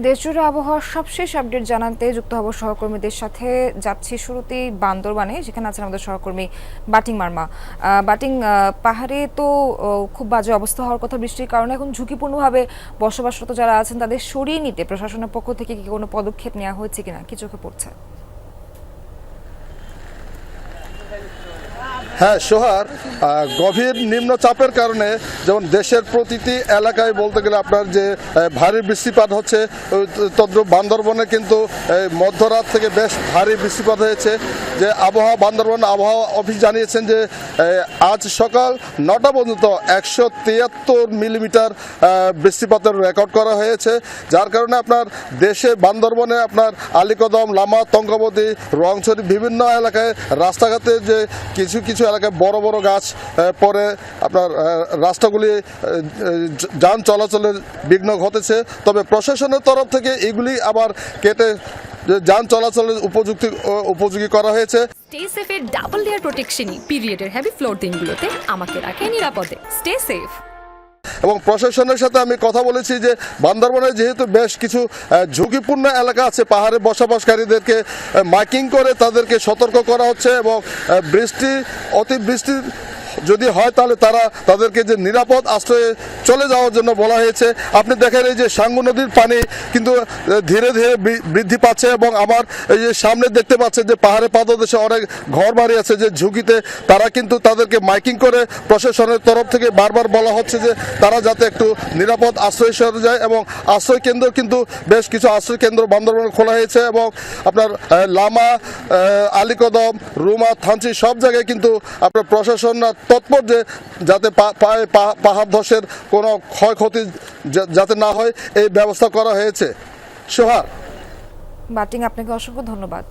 দেশজুড়ে আবহাওয়ার সবশেষ আপডেট জানাতে যুক্ত হব সহকর্মীদের সাথে। যাচ্ছি শুরুতেই বান্দরবানে, যেখানে আছেন আমাদের সহকর্মী বাটিং মার্মা। বাটিং, পাহাড়ে তো খুব বাজে অবস্থা হওয়ার কথা বৃষ্টির কারণে। এখন ঝুঁকিপূর্ণভাবে বসবাসরত যারা আছেন তাদের সরিয়ে নিতে প্রশাসনের পক্ষ থেকে কি কোনো পদক্ষেপ নেওয়া হয়েছে কিনা, কি চোখে পড়ছে? হ্যাঁ সোহার, গভীর নিম্নচাপের কারণে যেমন দেশের প্রতিটি এলাকায় বলতে গেলে আপনার যে ভারী বৃষ্টিপাত হচ্ছে, তদ্রুপ বান্দরবনে কিন্তু মধ্যরাত থেকে বেশ ভারী বৃষ্টিপাত হয়েছে। যে বান্দরবন আবহাওয়া অফিস জানিয়েছেন যে আজ সকাল 9টা পর্যন্ত 173 মিলিমিটার বৃষ্টিপাতের রেকর্ড করা হয়েছে, যার কারণে আপনার দেশে বান্দরবনে আপনার আলীকদম, লামা, তঙ্গবতী, রংছড়ি বিভিন্ন এলাকায় রাস্তাঘাটে যে কিছু কিছু এলাকায় বড় বড় গাছ পরে আপনার রাস্তাগুলি যান চলাচলের বিঘ্ন ঘটেছে। তবে প্রশাসনের তরফ থেকে এগুলি আবার কেটে যান চলাচলের উপযোগী করা হয়েছে। স্টে সেফের ডাবল লেয়ার প্রোটেকশনই পিরিয়ডের হেভি ফ্লোর দিনগুলোতে আমাকে রাখে নিরাপদে। Stay safe. এবং প্রশাসনের সাথে আমি কথা বলেছি যে বান্দরবনে যেহেতু বেশ কিছু ঝুঁকিপূর্ণ এলাকা আছে, পাহাড়ে বসবাসকারীদেরকে মাইকিং করে তাদেরকে সতর্ক করা হচ্ছে এবং অতিবৃষ্টি যদি হয় তাহলে তাদেরকে যে নিরাপদ আশ্রয়ে চলে যাওয়ার জন্য বলা হয়েছে। আপনি দেখেন এই যে সাঙ্গু নদীর পানি কিন্তু ধীরে ধীরে বৃদ্ধি পাচ্ছে এবং আমার এই যে সামনে দেখতে পাচ্ছেন যে পাহাড়ে পাদদেশে অনেক ঘর বাড়ি আছে যে ঝুঁকিতে, তারা কিন্তু তাদেরকে মাইকিং করে প্রশাসনের তরফ থেকে বারবার বলা হচ্ছে যে তারা যাতে একটু নিরাপদ আশ্রয় সরে যায়। এবং আশ্রয় কেন্দ্র কিন্তু বেশ কিছু আশ্রয় কেন্দ্র বান্দরবনে খোলা হয়েছে এবং আপনার লামা, আলীকদম, রুমা, থানচি সব জায়গায় কিন্তু আপনার প্রশাসন তৎপর যে যাতে পাহাড় ধসের কোনো ক্ষয়ক্ষতি যাতে না হয় এই ব্যবস্থা করা হয়েছে। সোহার, বাটিং, আপনাকে অসংখ্য ধন্যবাদ।